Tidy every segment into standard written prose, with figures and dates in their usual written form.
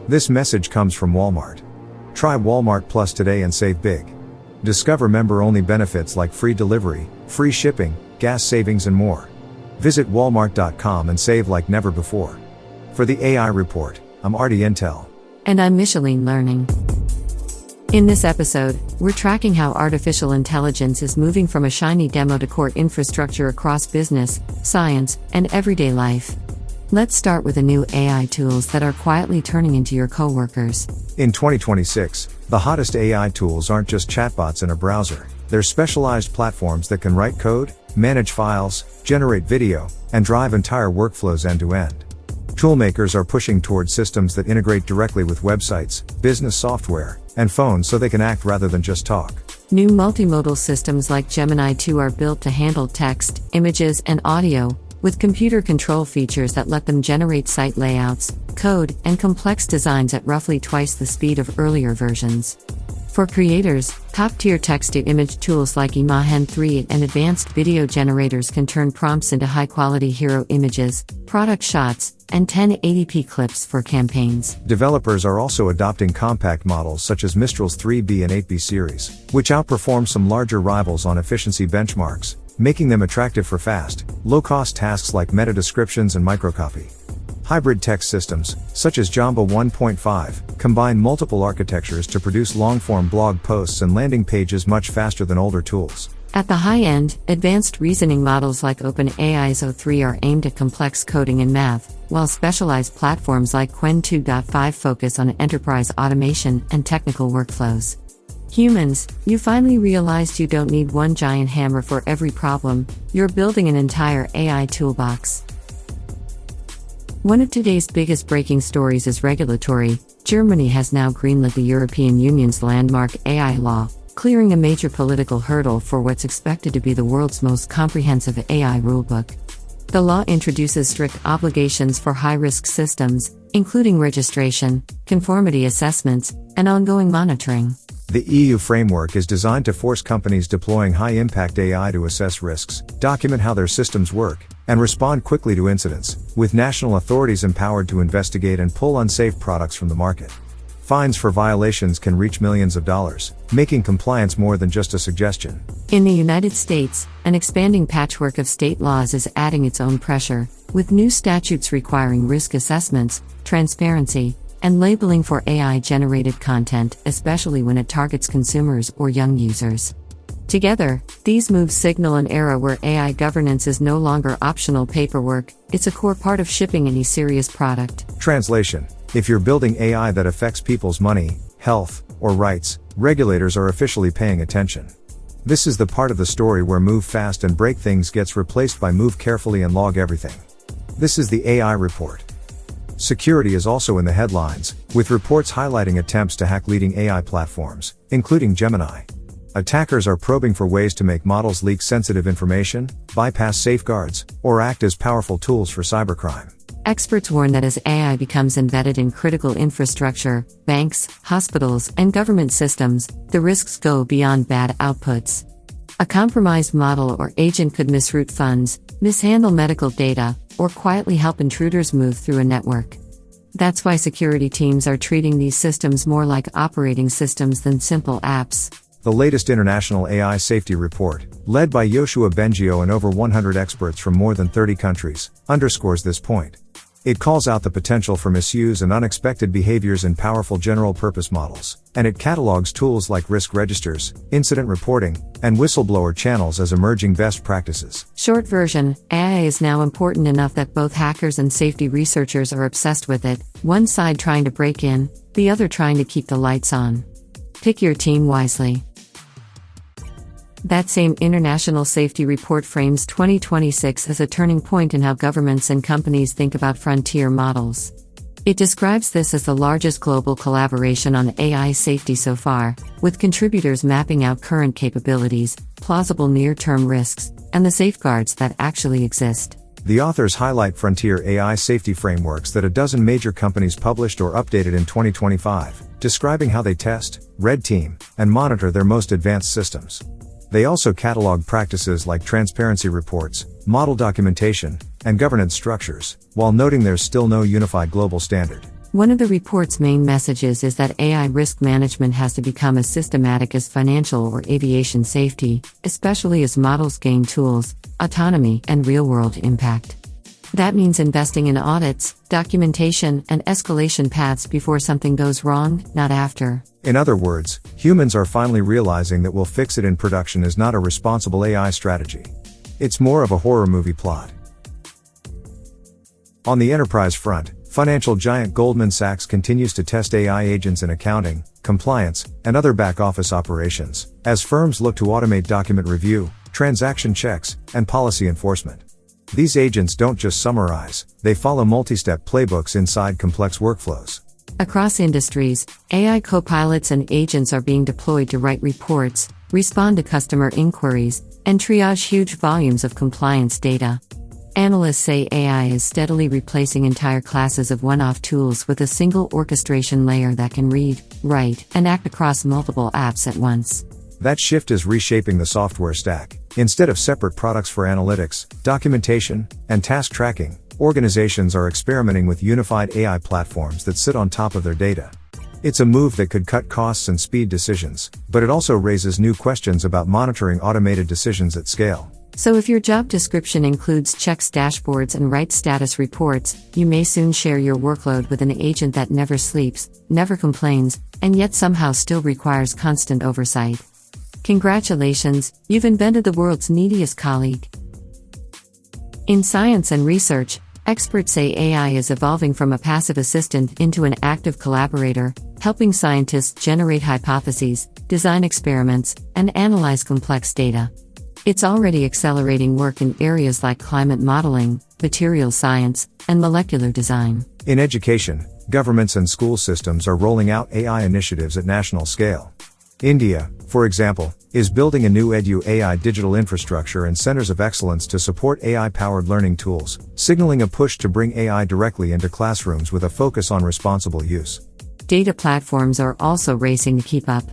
This message comes from Walmart. Try Walmart Plus today and save big. Discover member-only benefits like free delivery, free shipping, gas savings and more. Visit walmart.com and save like never before. For the AI Report, I'm Artie Intel. And I'm Micheline Learning. In this episode, we're tracking how artificial intelligence is moving from a shiny demo to core infrastructure across business, science, and everyday life. Let's start with the new AI tools that are quietly turning into your coworkers. In 2026, the hottest AI tools aren't just chatbots in a browser. They're specialized platforms that can write code, manage files, generate video, and drive entire workflows end-to-end. Toolmakers are pushing towards systems that integrate directly with websites, business software, and phones so they can act rather than just talk. New multimodal systems like Gemini 2 are built to handle text, images, and audio, with computer control features that let them generate site layouts, code, and complex designs at roughly twice the speed of earlier versions. For creators, top-tier text-to-image tools like Imagen 3 and advanced video generators can turn prompts into high-quality hero images, product shots, and 1080p clips for campaigns. Developers are also adopting compact models such as Mistral's 3B and 8B series, which outperform some larger rivals on efficiency benchmarks, making them attractive for fast, low-cost tasks like meta descriptions and microcopy. Hybrid text systems, such as Jamba 1.5, combine multiple architectures to produce long-form blog posts and landing pages much faster than older tools. At the high end, advanced reasoning models like OpenAI's O3 are aimed at complex coding and math, while specialized platforms like Qwen 2.5 focus on enterprise automation and technical workflows. Humans, you finally realized you don't need one giant hammer for every problem, you're building an entire AI toolbox. One of today's biggest breaking stories is regulatory. Germany has now greenlit the European Union's landmark AI law, clearing a major political hurdle for what's expected to be the world's most comprehensive AI rulebook. The law introduces strict obligations for high-risk systems, including registration, conformity assessments, and ongoing monitoring. The EU framework is designed to force companies deploying high-impact AI to assess risks, document how their systems work, and respond quickly to incidents, with national authorities empowered to investigate and pull unsafe products from the market. Fines for violations can reach millions of dollars, making compliance more than just a suggestion. In the United States, an expanding patchwork of state laws is adding its own pressure, with new statutes requiring risk assessments, transparency, and labeling for AI-generated content, especially when it targets consumers or young users. Together, these moves signal an era where AI governance is no longer optional paperwork, it's a core part of shipping any serious product. Translation: if you're building AI that affects people's money, health, or rights, regulators are officially paying attention. This is the part of the story where move fast and break things gets replaced by move carefully and log everything. This is the AI Report. Security is also in the headlines, with reports highlighting attempts to hack leading AI platforms, including Gemini. Attackers are probing for ways to make models leak sensitive information, bypass safeguards, or act as powerful tools for cybercrime. Experts warn that as AI becomes embedded in critical infrastructure, banks, hospitals, and government systems, the risks go beyond bad outputs. A compromised model or agent could misroute funds, mishandle medical data, or quietly help intruders move through a network. That's why security teams are treating these systems more like operating systems than simple apps. The latest International AI Safety Report, led by Yoshua Bengio and over 100 experts from more than 30 countries, underscores this point. It calls out the potential for misuse and unexpected behaviors in powerful general-purpose models, and it catalogs tools like risk registers, incident reporting, and whistleblower channels as emerging best practices. Short version, AI is now important enough that both hackers and safety researchers are obsessed with it, one side trying to break in, the other trying to keep the lights on. Pick your team wisely. That same International Safety Report frames 2026 as a turning point in how governments and companies think about frontier models. It describes this as the largest global collaboration on AI safety so far, with contributors mapping out current capabilities, plausible near-term risks, and the safeguards that actually exist. The authors highlight frontier AI safety frameworks that a dozen major companies published or updated in 2025, describing how they test, red team, and monitor their most advanced systems. They also catalog practices like transparency reports, model documentation, and governance structures, while noting there's still no unified global standard. One of the report's main messages is that AI risk management has to become as systematic as financial or aviation safety, especially as models gain tools, autonomy, and real-world impact. That means investing in audits, documentation, and escalation paths before something goes wrong, not after. In other words, humans are finally realizing that we'll fix it in production is not a responsible AI strategy. It's more of a horror movie plot. On the enterprise front, financial giant Goldman Sachs continues to test AI agents in accounting, compliance, and other back-office operations, as firms look to automate document review, transaction checks, and policy enforcement. These agents don't just summarize, they follow multi-step playbooks inside complex workflows. Across industries, AI co-pilots and agents are being deployed to write reports, respond to customer inquiries, and triage huge volumes of compliance data. Analysts say AI is steadily replacing entire classes of one-off tools with a single orchestration layer that can read, write, and act across multiple apps at once. That shift is reshaping the software stack. Instead of separate products for analytics, documentation, and task tracking, organizations are experimenting with unified AI platforms that sit on top of their data. It's a move that could cut costs and speed decisions, but it also raises new questions about monitoring automated decisions at scale. So if your job description includes checks dashboards and writes status reports, you may soon share your workload with an agent that never sleeps, never complains, and yet somehow still requires constant oversight. Congratulations, you've invented the world's neediest colleague. In science and research, experts say AI is evolving from a passive assistant into an active collaborator, helping scientists generate hypotheses, design experiments, and analyze complex data. It's already accelerating work in areas like climate modeling, materials science, and molecular design. In education, governments and school systems are rolling out AI initiatives at national scale. India, for example, is building a new EduAI digital infrastructure and centers of excellence to support AI-powered learning tools, signaling a push to bring AI directly into classrooms with a focus on responsible use. Data platforms are also racing to keep up.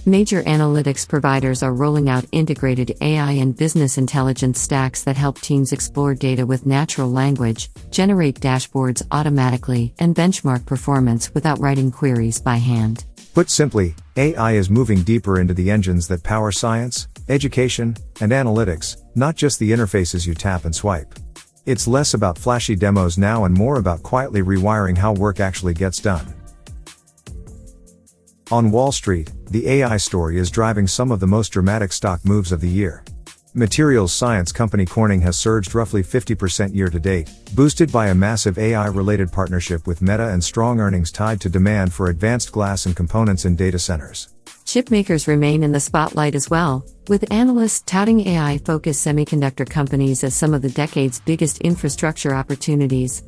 Major analytics providers are rolling out integrated AI and business intelligence stacks that help teams explore data with natural language, generate dashboards automatically, and benchmark performance without writing queries by hand. Put simply, AI is moving deeper into the engines that power science, education, and analytics, not just the interfaces you tap and swipe. It's less about flashy demos now and more about quietly rewiring how work actually gets done. On Wall Street, the AI story is driving some of the most dramatic stock moves of the year. Materials science company Corning has surged roughly 50% year-to-date, boosted by a massive AI-related partnership with Meta and strong earnings tied to demand for advanced glass and components in data centers. Chipmakers remain in the spotlight as well, with analysts touting AI-focused semiconductor companies as some of the decade's biggest infrastructure opportunities.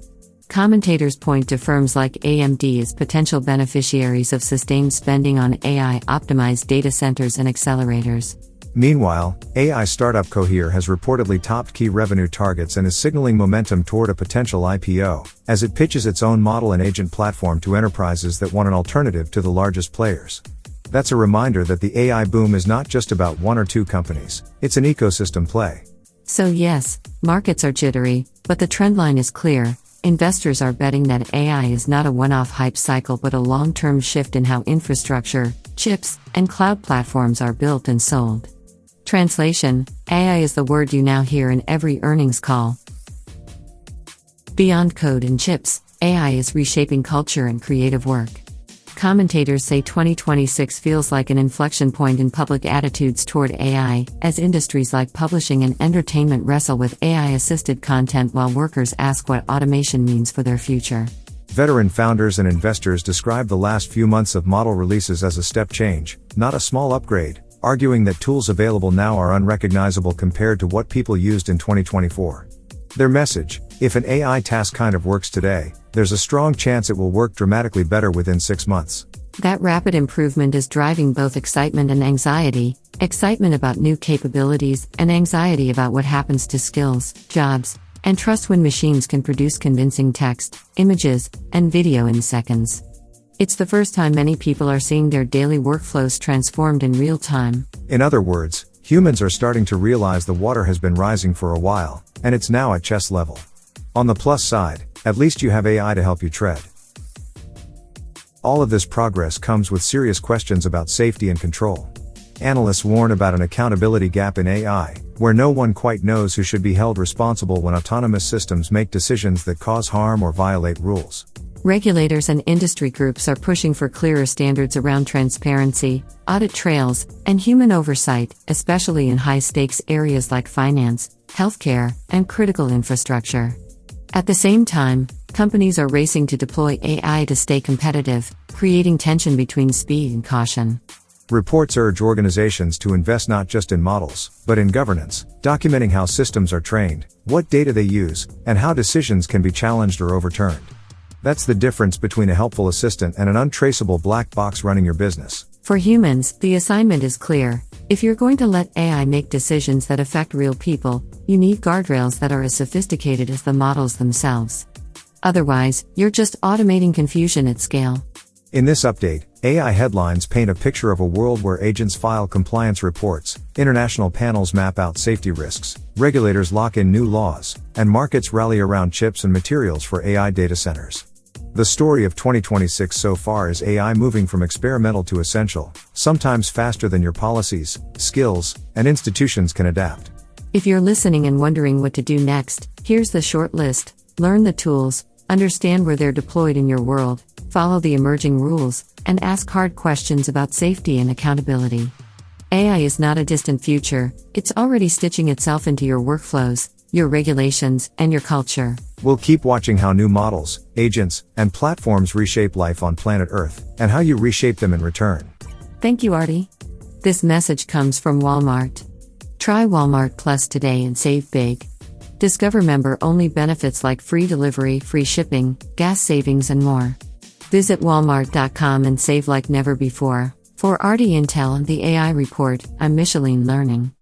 Commentators point to firms like AMD as potential beneficiaries of sustained spending on AI-optimized data centers and accelerators. Meanwhile, AI startup Cohere has reportedly topped key revenue targets and is signaling momentum toward a potential IPO, as it pitches its own model and agent platform to enterprises that want an alternative to the largest players. That's a reminder that the AI boom is not just about one or two companies, it's an ecosystem play. So yes, markets are jittery, but the trendline is clear. Investors are betting that AI is not a one-off hype cycle but a long-term shift in how infrastructure, chips, and cloud platforms are built and sold. Translation: AI is the word you now hear in every earnings call. Beyond code and chips, AI is reshaping culture and creative work. Commentators say 2026 feels like an inflection point in public attitudes toward AI, as industries like publishing and entertainment wrestle with AI-assisted content while workers ask what automation means for their future. Veteran founders and investors describe the last few months of model releases as a step change, not a small upgrade, arguing that tools available now are unrecognizable compared to what people used in 2024. Their message: if an AI task kind of works today, there's a strong chance it will work dramatically better within 6 months. That rapid improvement is driving both excitement and anxiety, excitement about new capabilities, and anxiety about what happens to skills, jobs, and trust when machines can produce convincing text, images, and video in seconds. It's the first time many people are seeing their daily workflows transformed in real time. In other words, humans are starting to realize the water has been rising for a while, and it's now at chest level. On the plus side, at least you have AI to help you tread. All of this progress comes with serious questions about safety and control. Analysts warn about an accountability gap in AI, where no one quite knows who should be held responsible when autonomous systems make decisions that cause harm or violate rules. Regulators and industry groups are pushing for clearer standards around transparency, audit trails, and human oversight, especially in high-stakes areas like finance, healthcare, and critical infrastructure. At the same time, companies are racing to deploy AI to stay competitive, creating tension between speed and caution. Reports urge organizations to invest not just in models, but in governance, documenting how systems are trained, what data they use, and how decisions can be challenged or overturned. That's the difference between a helpful assistant and an untraceable black box running your business. For humans, the assignment is clear. If you're going to let AI make decisions that affect real people, you need guardrails that are as sophisticated as the models themselves. Otherwise, you're just automating confusion at scale. In this update, AI headlines paint a picture of a world where agents file compliance reports, international panels map out safety risks, regulators lock in new laws, and markets rally around chips and materials for AI data centers. The story of 2026 so far is AI moving from experimental to essential, sometimes faster than your policies, skills, and institutions can adapt. If you're listening and wondering what to do next, here's the short list. Learn the tools, understand where they're deployed in your world, follow the emerging rules, and ask hard questions about safety and accountability. AI is not a distant future, it's already stitching itself into your workflows, your regulations, and your culture. We'll keep watching how new models, agents, and platforms reshape life on planet Earth, and how you reshape them in return. Thank you, Artie. This message comes from Walmart. Try Walmart Plus today and save big. Discover member-only benefits like free delivery, free shipping, gas savings, and more. Visit walmart.com and save like never before. For Artie Intel and the AI Report, I'm Micheline Learning.